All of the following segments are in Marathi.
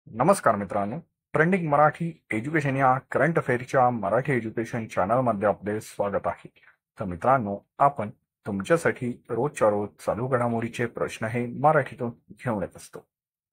नमस्कार मित्रांनो, ट्रेंडिंग मराठी एज्युकेशन या करंट अफेअरच्या मराठी एज्युकेशन चॅनलमध्ये आपले स्वागत आहे. तर मित्रांनो, आपण तुमच्यासाठी रोजच्या रोज चालू घडामोडीचे प्रश्न हे मराठीतून घेऊन येत असतो.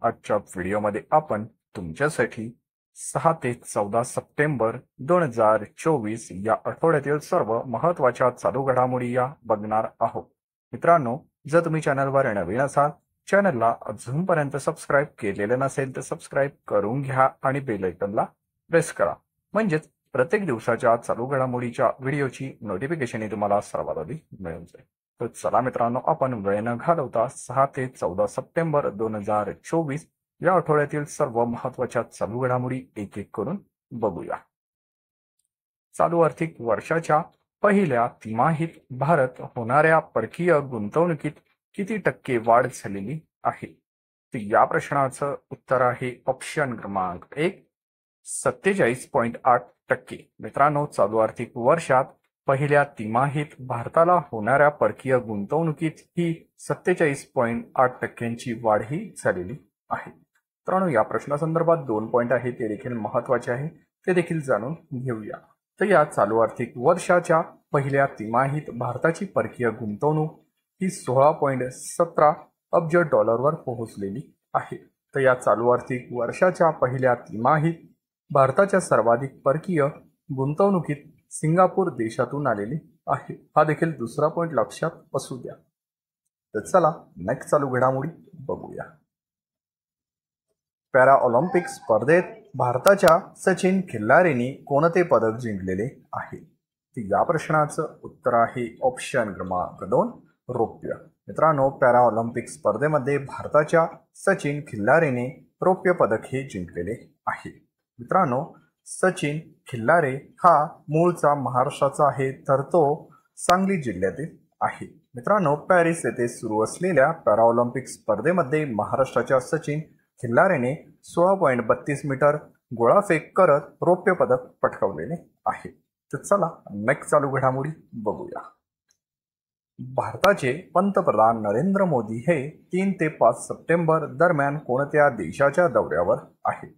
आजच्या व्हिडिओमध्ये आपण तुमच्यासाठी 6 ते 14 सप्टेंबर 2024 या आठवड्यातील सर्व महत्त्वाच्या चालू घडामोडी या बघणार आहोत. मित्रांनो, जर तुम्ही चॅनलवर नवीन असाल, चॅनलला अजूनपर्यंत सबस्क्राईब केलेलं नसेल तर सबस्क्राईब करून घ्या आणि बेल आयकॉनला प्रेस करा, म्हणजेच प्रत्येक दिवसाच्या चालू घडामोडीच्या व्हिडिओची नोटिफिकेशन तुम्हाला सर्वात आधी मिळून जाईल. तर चला मित्रांनो, आपण वेळ न घालवता 6 ते 14 सप्टेंबर 2024 या आठवड्यातील सर्व महत्त्वाच्या चालू घडामोडी एक एक करून बघूया. चालू आर्थिक वर्षाच्या पहिल्या तिमाहीत भारत होणाऱ्या परकीय गुंतवणुकीत किती टक्के वाढ झालेली आहे? तर या प्रश्नाचं उत्तर आहे ऑप्शन क्रमांक 1, 47.8%. मित्रांनो, चालू आर्थिक वर्षात पहिल्या तिमाहीत भारताला होणाऱ्या परकीय गुंतवणुकीत ही 47.8%ची वाढ ही झालेली आहे. मित्रांनो, या प्रश्नासंदर्भात 2 पॉइंट आहेत, ते देखील महत्त्वाचे आहे, ते देखील जाणून घेऊया. तर या चालू आर्थिक वर्षाच्या पहिल्या तिमाहीत भारताची परकीय गुंतवणूक ही 16.17 अब्ज डॉलरवर पोहोचलेली आहे. तर या चालू आर्थिक वर्षाच्या पहिल्या तिमाहीत भारताच्या सर्वाधिक परकीय गुंतवणुकीत सिंगापूर देशातून आलेली आहे. हा देखील दुसरा पॉइंट लक्षात असू द्या. तर चला नेक्स्ट चालू घडामोडी बघूया. पॅरा ऑलिम्पिक स्पर्धेत भारताच्या सचिन खिल्लारेने कोणते पदक जिंकलेले आहे? तर या प्रश्नाचं उत्तर आहे ऑप्शन क्रमांक 2, रौप्य. मित्रांनो, पॅरा ऑलिम्पिक स्पर्धेमध्ये भारताच्या सचिन खिल्लारेने रौप्य पदक हे जिंकलेले आहे. मित्रांनो, सचिन खिल्लारे हा मूळचा महाराष्ट्राचा आहे, तर तो सांगली जिल्ह्यातील आहे. मित्रांनो, पॅरिस येथे सुरू असलेल्या पॅरा ऑलिम्पिक स्पर्धेमध्ये महाराष्ट्राच्या सचिन खिल्लारेने 16.32 मीटर गोळाफेक करत रौप्य पदक पटकावलेले आहे. तर चला नेक्स्ट चालू घडामोडी बघूया. भारताचे पंतप्रधान नरेंद्र मोदी हे 3 ते 5 सप्टेंबर दरम्यान कोणत्या देशाच्या दौऱ्यावर आहेत?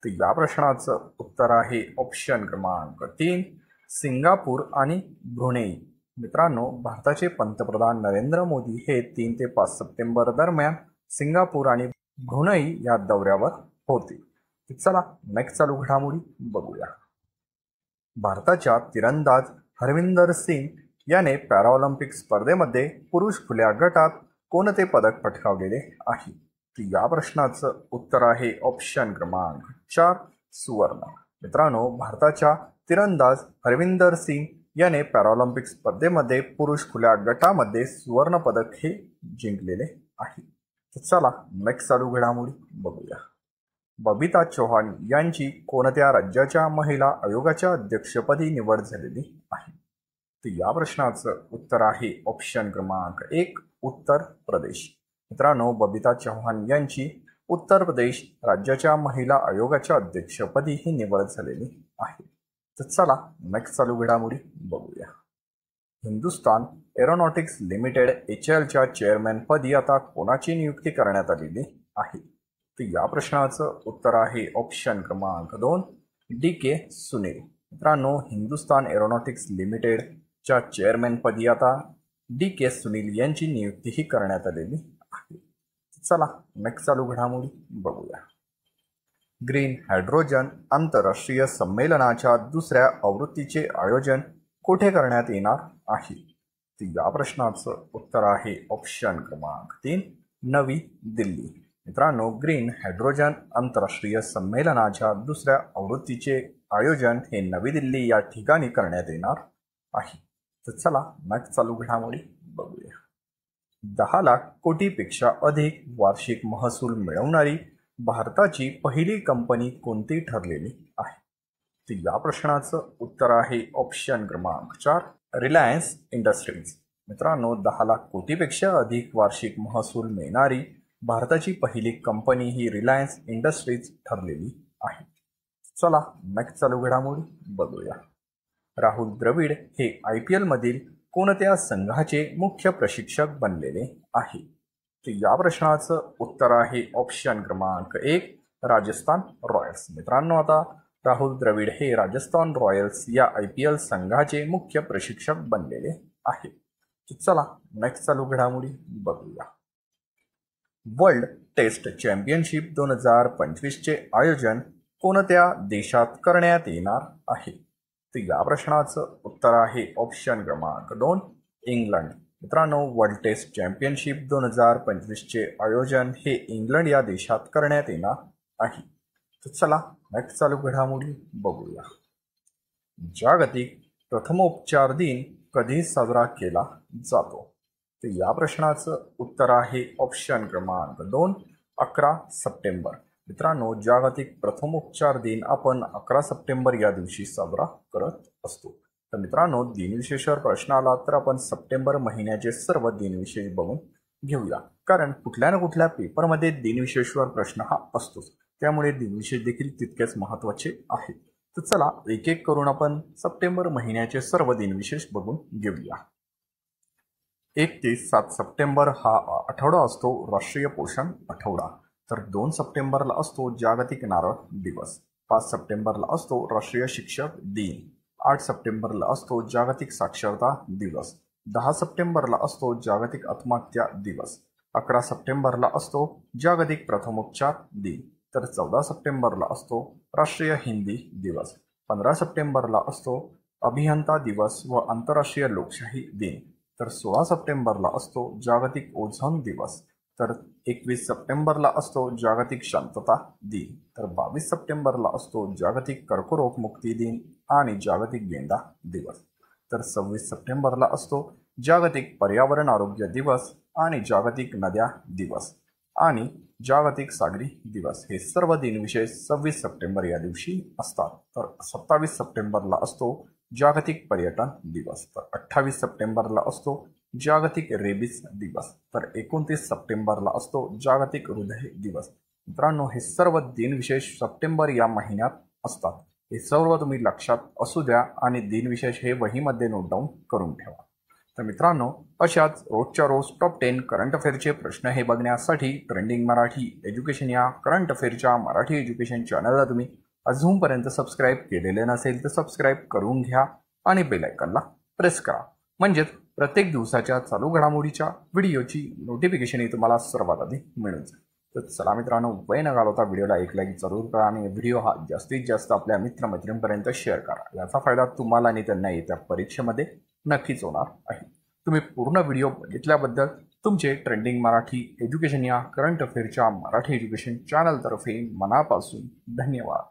तर या प्रश्नाचं उत्तर आहे ऑप्शन क्रमांक 3, सिंगापूर आणि ब्रुनेई. मित्रांनो, भारताचे पंतप्रधान नरेंद्र मोदी हे 3 ते 5 सप्टेंबर दरम्यान सिंगापूर आणि ब्रुनेई या दौऱ्यावर होते. चला नेक्स्ट चालू घडामोडी बघूया. भारताच्या तिरंदाज हरविंदर सिंग याने पॅराऑलिम्पिक स्पर्धेमध्ये पुरुष खुल्या गटात कोणते पदक पटकावलेले आहे? तर या प्रश्नाचं उत्तर आहे ऑप्शन क्रमांक 4, सुवर्ण. मित्रांनो, भारताच्या तिरंदाज हरविंदर सिंग याने पॅराऑलिम्पिक स्पर्धेमध्ये पुरुष खुल्या गटामध्ये सुवर्ण पदक हे जिंकलेले आहे. तर चला नेक्स्ट चालू घडामोडी बघूया. बबिता चौहान यांची कोणत्या राज्याच्या महिला आयोगाच्या अध्यक्षपदी निवड झालेली आहे? तर या प्रश्नाचं उत्तर आहे ऑप्शन क्रमांक 1, उत्तर प्रदेश. मित्रांनो, बबिता चौहान यांची उत्तर प्रदेश राज्याच्या महिला आयोगाच्या अध्यक्षपदी ही निवड झालेली आहे. तर चला नेक्स्ट चालू घडामोडी बघूया. हिंदुस्तान एरोनॉटिक्स लिमिटेड HALच्या चेअरमॅनपदी आता कोणाची नियुक्ती करण्यात आलेली आहे? तर या प्रश्नाचं उत्तर आहे ऑप्शन क्रमांक 2, DK सुनील. मित्रांनो, हिंदुस्तान एरोनॉटिक्स लिमिटेडच्या चेअरमॅनपदी आता DK सुनील यांची नियुक्तीही करण्यात आलेली आहे. चला नेक्स्ट चालू घडामोडी बघूया. ग्रीन हायड्रोजन आंतरराष्ट्रीय संमेलनाच्या दुसऱ्या आवृत्तीचे आयोजन कुठे करण्यात येणार आहे? तर या प्रश्नाचं उत्तर आहे ऑप्शन क्रमांक 3, नवी दिल्ली. मित्रांनो, ग्रीन हायड्रोजन आंतरराष्ट्रीय संमेलनाच्या दुसऱ्या आवृत्तीचे आयोजन हे नवी दिल्ली या ठिकाणी करण्यात येणार आहे. तर चला नेक्स्ट चालू घडामोडी बघूया. 10 लाख कोटीपेक्षा अधिक वार्षिक महसूल मिळवणारी भारताची पहिली कंपनी कोणती ठरलेली आहे? तर या प्रश्नाचं उत्तर आहे ऑप्शन क्रमांक 4, रिलायन्स इंडस्ट्रीज. मित्रांनो, 10 लाख कोटीपेक्षा अधिक वार्षिक महसूल मिळणारी भारताची पहिली कंपनी ही रिलायन्स इंडस्ट्रीज ठरलेली आहे. चला नेक्स्ट चालू घडामोडी बघूया. राहुल द्रविड हे IPL मधील कोणत्या संघाचे मुख्य प्रशिक्षक बनलेले आहे? तर या प्रश्नाचं उत्तर आहे ऑप्शन क्रमांक 1, राजस्थान रॉयल्स. मित्रांनो, आता राहुल द्रविड हे राजस्थान रॉयल्स या IPL संघाचे मुख्य प्रशिक्षक बनलेले आहेत. चला नेक्स्ट चालू घडामोडी बघूया. वर्ल्ड टेस्ट चॅम्पियनशिप 2025 चे आयोजन कोणत्या देशात करण्यात येणार आहे? तर या प्रश्नाचं उत्तर आहे ऑप्शन क्रमांक 2 इंग्लंड. मित्रांनो, वर्ल्ड टेस्ट चॅम्पियनशिप 2025 चे आयोजन हे इंग्लंड या देशात करण्यात येणार आहे. तर चला नेक्स्ट चालू घडामोडी बघूया. जागतिक प्रथमोपचार दिन कधी साजरा केला जातो? तर या प्रश्नाचं उत्तर आहे ऑप्शन क्रमांक 2 11 सप्टेंबर. मित्रांनो, जागतिक प्रथमोपचार दिन आपण 11 सप्टेंबर या दिवशी साजरा करत असतो. तर मित्रांनो, दिनविशेषावर प्रश्न आला तर आपण सप्टेंबर महिन्याचे सर्व दिनविशेष बघून घेऊया, कारण कुठल्या ना कुठल्या पेपरमध्ये दिनविशेषावर प्रश्न हा असतोच, त्यामुळे दिनविशेष देखील तितकेच महत्त्वाचे आहेत. तर चला एक एक करून आपण सप्टेंबर महिन्याचे सर्व दिनविशेष बघून घेऊया. 1 ते 7 सप्टेंबर हा आठवडा असतो राष्ट्रीय पोषण आठवडा. तर 2 सप्टेंबरला असतो जागतिक नारळ दिवस. 5 सप्टेंबरला असतो राष्ट्रीय शिक्षक दिन. 8 सप्टेंबरला असतो जागतिक साक्षरता दिवस. 10 सप्टेंबरला असतो जागतिक आत्महत्या दिवस. 11 सप्टेंबरला असतो जागतिक प्रथमोपचार दिन. तर 14 सप्टेंबरला असतो राष्ट्रीय हिंदी दिवस. 15 सप्टेंबरला असतो अभियंता दिवस व आंतरराष्ट्रीय लोकशाही दिन. तर 16 सप्टेंबरला असतो जागतिक ओझोन दिवस. तर 21 सप्टेंबरला असतो जागतिक शांतता दिन. तर 22 सप्टेंबरला असतो जागतिक कर्करोग मुक्ती दिन आणि जागतिक गेंडा दिवस. तर 26 सप्टेंबरला असतो जागतिक पर्यावरण आरोग्य दिवस आणि जागतिक नद्या दिवस आणि जागतिक सागरी दिवस. हे सर्व दिनविशेष 26 सप्टेंबर या दिवशी असतात. तर 27 सप्टेंबरला असतो जागतिक पर्यटन दिवस. तर 28 सप्टेंबरला असतो जागतिक रेबीज दिवस. तर 29 सप्टेंबरला असतो जागतिक हृदय दिवस. मित्रांनो, हे सर्व दिनविशेष सप्टेंबर या महिन्यात असतात. हे सर्व तुम्ही लक्षात असू द्या आणि दिनविशेष हे वहीमध्ये नोट डाऊन करून ठेवा. तर मित्रांनो, अशाच रोजच्या रोज टॉप 10 करंट अफेअरचे प्रश्न हे बघण्यासाठी ट्रेंडिंग मराठी एज्युकेशन या करंट अफेअरच्या मराठी एज्युकेशन चॅनलला तुम्ही अजूनपर्यंत सबस्क्राईब केलेले नसेल तर सबस्क्राईब करून घ्या आणि बेल आयकॉनला प्रेस करा, म्हणजेच प्रत्येक दिवसाच्या चालू घडामोडीच्या व्हिडिओची नोटिफिकेशन ही तुम्हाला सर्वात आधी मिळून जाईल. तर चला मित्रांनो, वेळ न घालवता व्हिडिओला एक लाईक जरूर करा आणि व्हिडिओ हा जास्तीत जास्त आपल्या मित्रमैत्रिणींपर्यंत शेअर करा. याचा फायदा तुम्हाला आणि त्यांना येत्या परीक्षेमध्ये नक्कीच होणार आहे. तुम्ही पूर्ण व्हिडिओ बघितल्याबद्दल तुमचे ट्रेंडिंग मराठी एज्युकेशन या करंट अफेअरच्या मराठी एज्युकेशन चॅनलतर्फे मनापासून धन्यवाद.